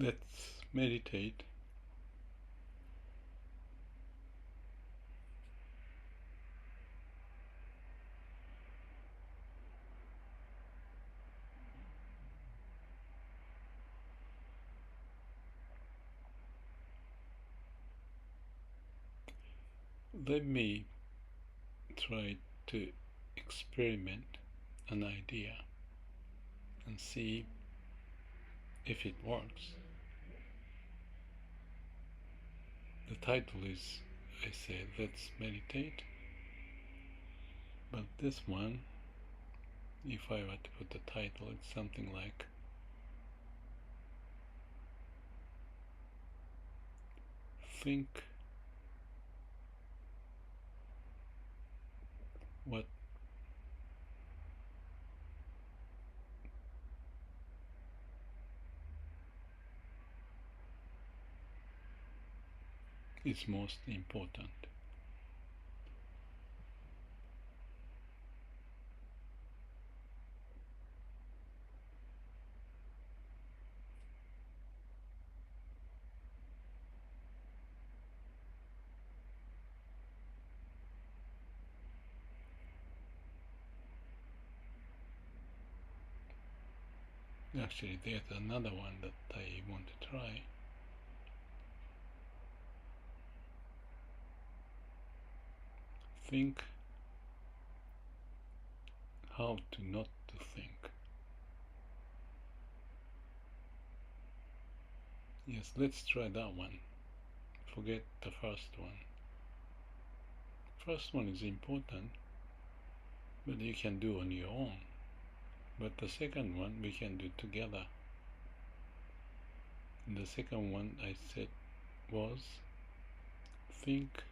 Let's meditate. Let me try to experiment an idea and see if it works. The title is, I said, let's meditate. But this one, if I were to put the title, it's something like think what is most important. Actually, there's another one that I want to try. Think how to not to think. Yes, let's try that one. Forget the first one. First one is important, but you can do on your own. But the second one we can do together. And the second one I said was think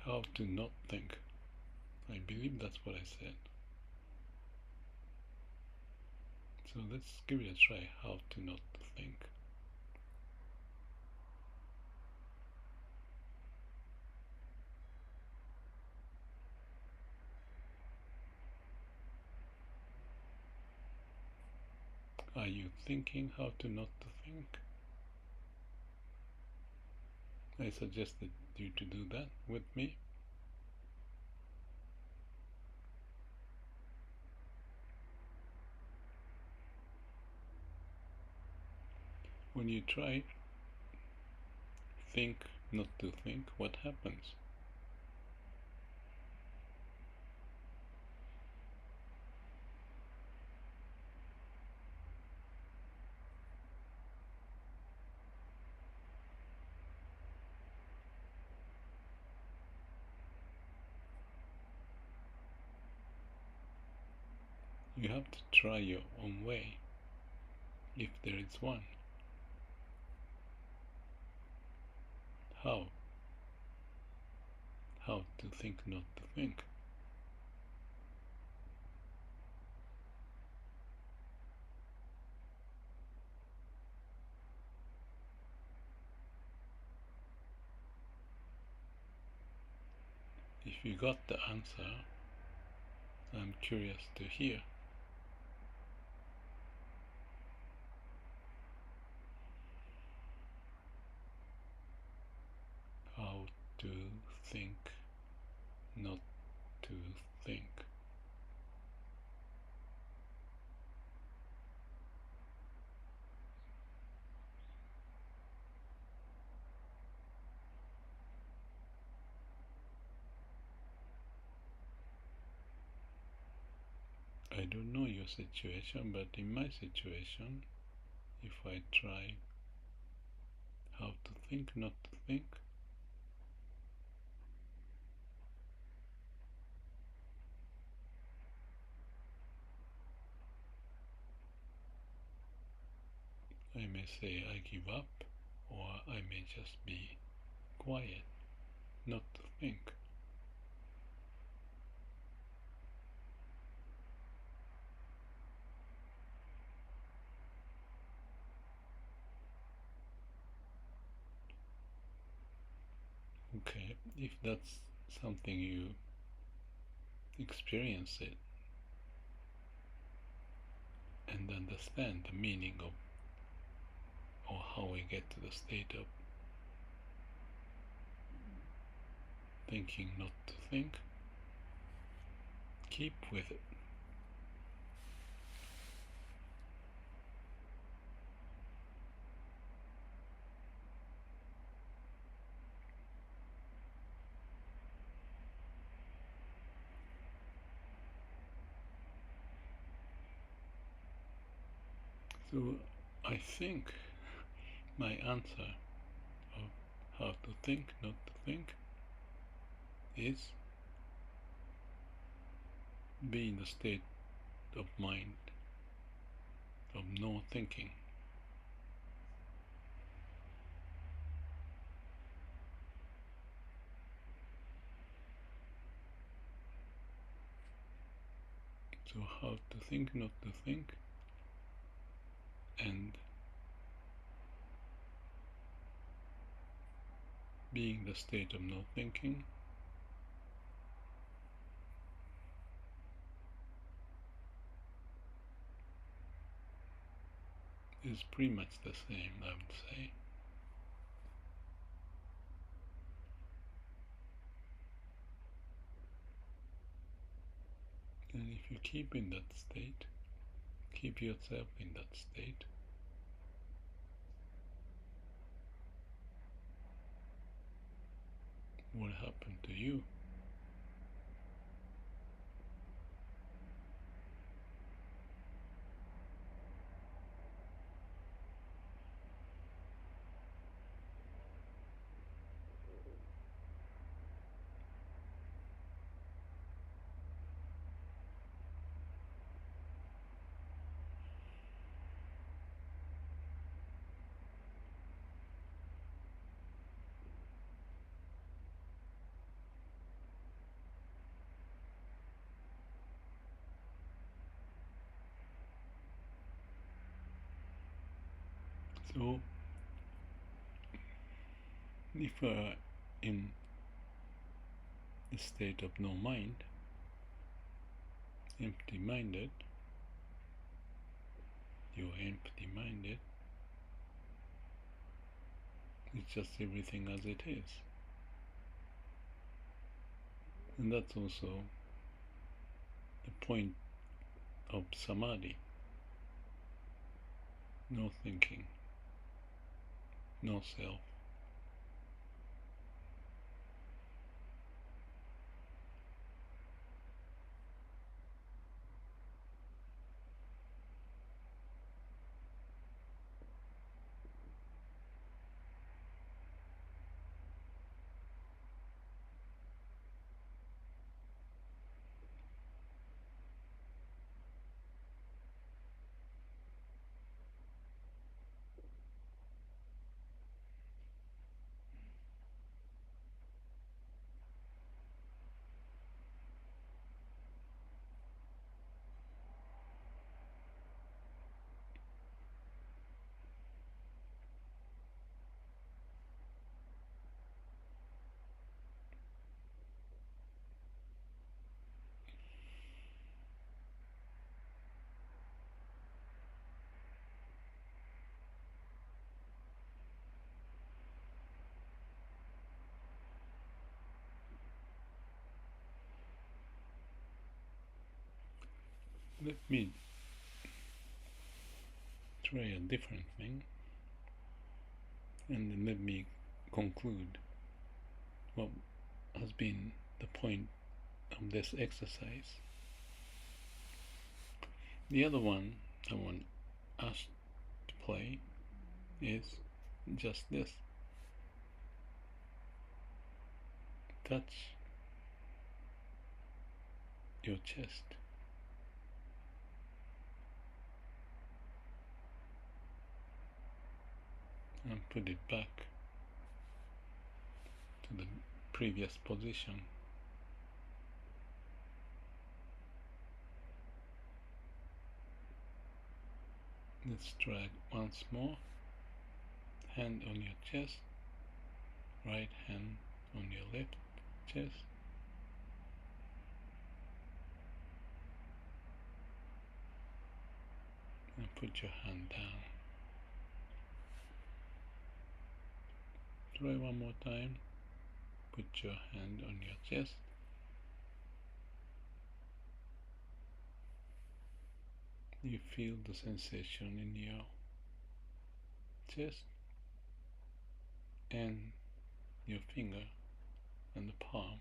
how to not think. I believe that's what I said. So let's give it a try, how to not think. Are you thinking how to not to think? I suggested you to do that with me. When you try think not to think, what happens? You have to try your own way, if there is one. How? How to think not to think. If you got the answer, I'm curious to hear. How to think not to think. I don't know your situation, but in my situation, if I try how to think not to think, I may say I give up, or I may just be quiet, not to think. Okay, if that's something you experience it and understand the meaning of or how we get to the state of thinking not to think, keep with it. So I think my answer of how to think, not to think, is be in the state of mind of no thinking. So how to think, not to think, and being the state of no thinking is pretty much the same, I would say. And if you keep in that state, keep yourself in that state, what happened to you? So if we're in the state of no mind, empty-minded, you're empty-minded, it's just everything as it is. And that's also the point of samadhi. No thinking, no self. Let me try a different thing, and then let me conclude what has been the point of this exercise. The other one I want us to play is just this. Touch your chest. And put it back to the previous position. Let's try once more. Hand on your chest, right hand on your left chest. put your hand down. Try one more time. Put your hand on your chest. You feel the sensation in your chest and your finger and the palm.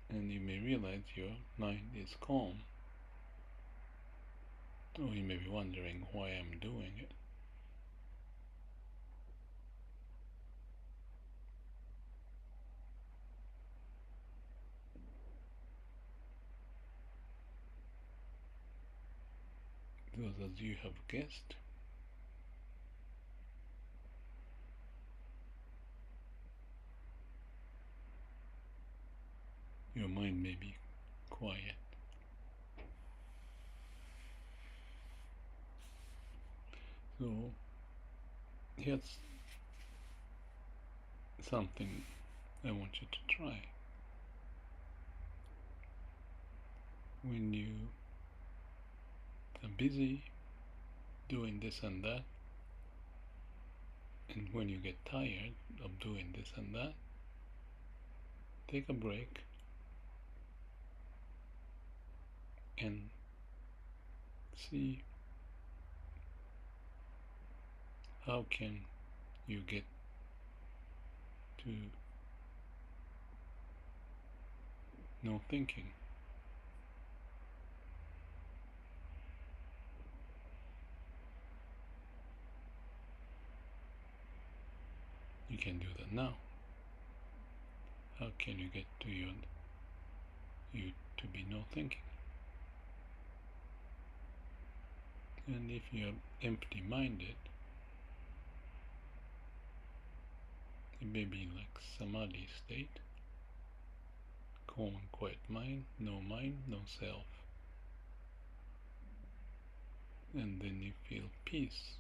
And you may realize your mind is calm. Or you may be wondering why I'm doing it. Because as you have guessed, your mind may be quiet. So here's something I want you to try. When you are busy doing this and that, and when you get tired of doing this and that, take a break and see how can you get to no thinking. You can do that now. How can you get to you to be no thinking? And if you're empty-minded, it may be like samadhi state, calm and quiet mind, no self. And then you feel peace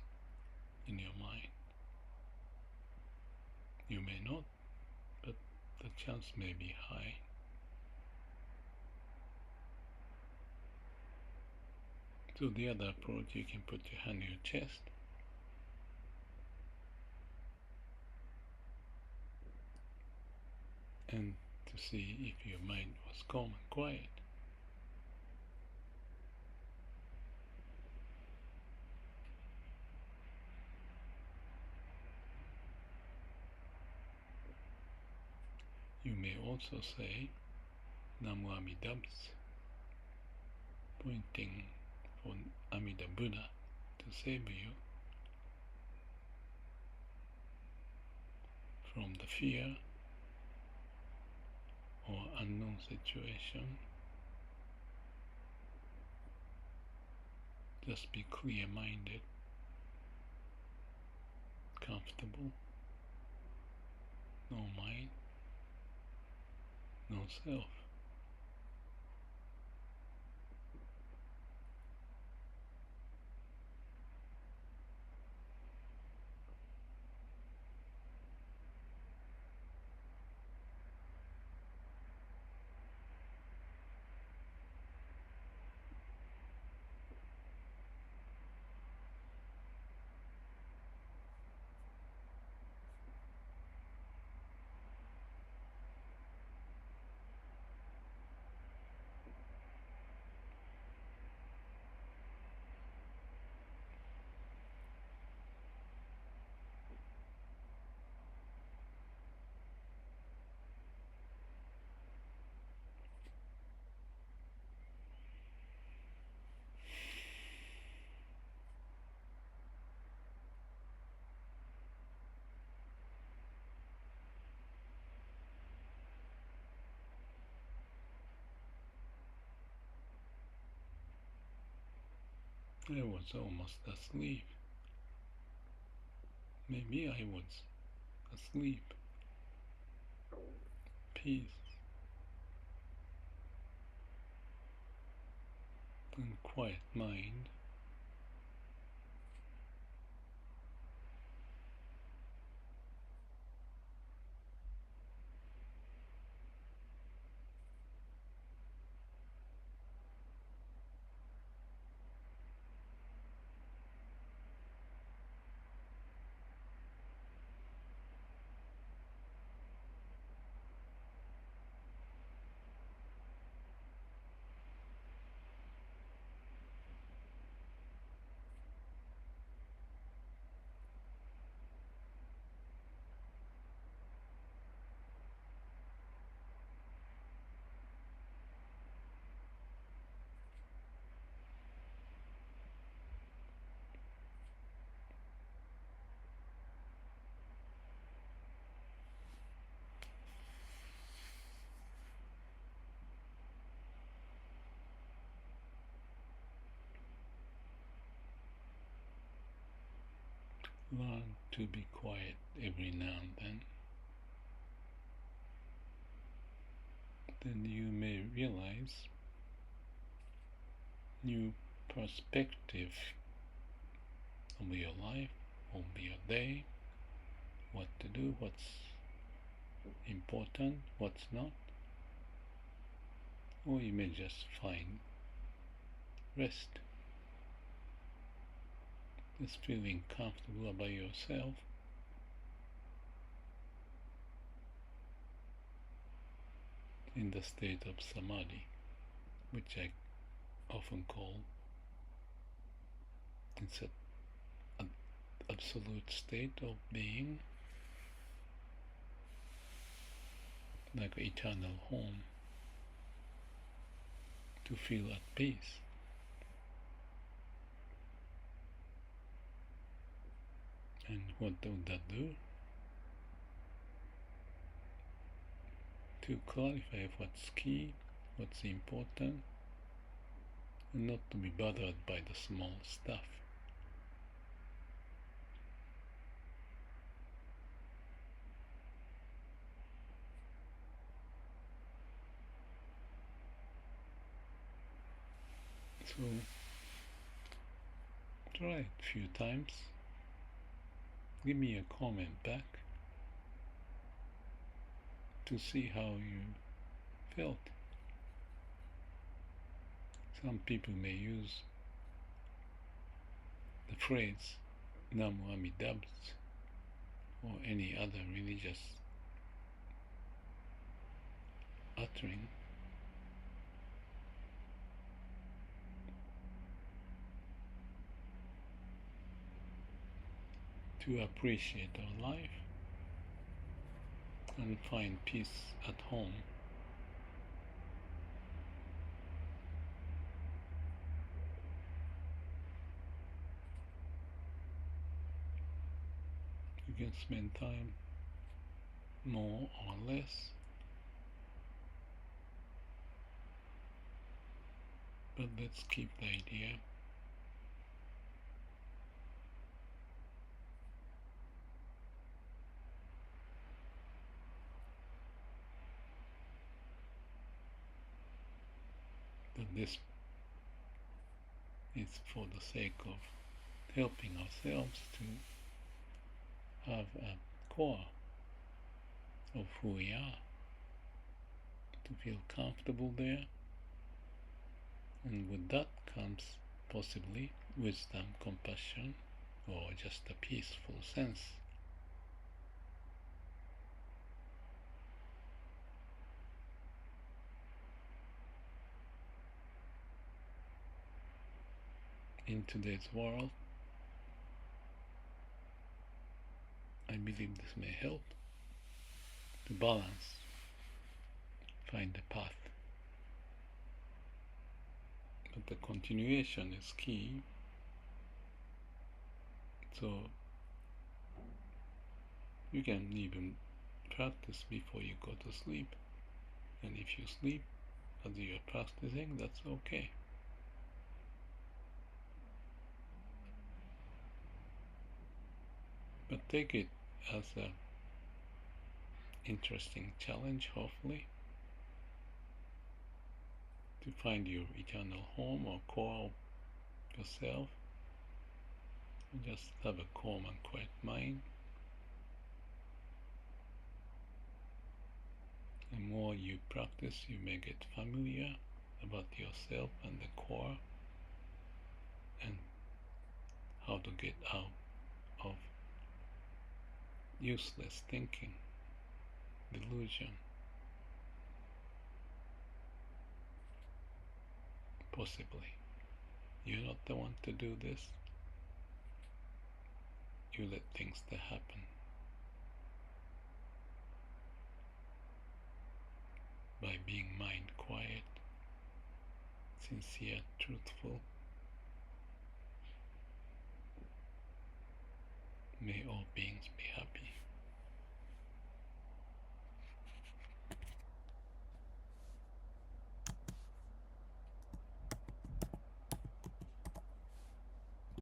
in your mind. You may not, but the chance may be high. So the other approach, you can put your hand on your chest and to see if your mind was calm and quiet. You may also say Namo Amidabs, pointing for Amida Buddha to save you from the fear or unknown situation. Just be clear-minded, comfortable, no mind, no self. I was almost asleep. Maybe I was asleep. Peace and quiet mind Learn to be quiet every now and then you may realize new perspective of your life, of your day, what to do, what's important, what's not, or you may just find rest, just feeling comfortable about yourself, in the state of samadhi, which I often call it's an absolute state of being, like an eternal home, to feel at peace. And what would that do? To clarify what's key, what's important, and not to be bothered by the small stuff. So try it a few times. Give me a comment back to see how you felt. Some people may use the phrase Namu Amidabs or any other religious uttering to appreciate our life and find peace at home. You can spend time more or less, but let's keep the idea that this is for the sake of helping ourselves to have a core of who we are, to feel comfortable there, and with that comes possibly wisdom, compassion, or just a peaceful sense. In today's world, I believe this may help to balance, find the path. But the continuation is key. So you can even practice before you go to sleep. And if you sleep as you're practicing, that's okay. But take it as an interesting challenge, hopefully, to find your eternal home or core of yourself. And just have a calm and quiet mind. The more you practice, you may get familiar about yourself and the core and how to get out of useless thinking, delusion. Possibly. You're not the one to do this. You let things to happen. By being mind quiet, sincere, truthful, may all beings be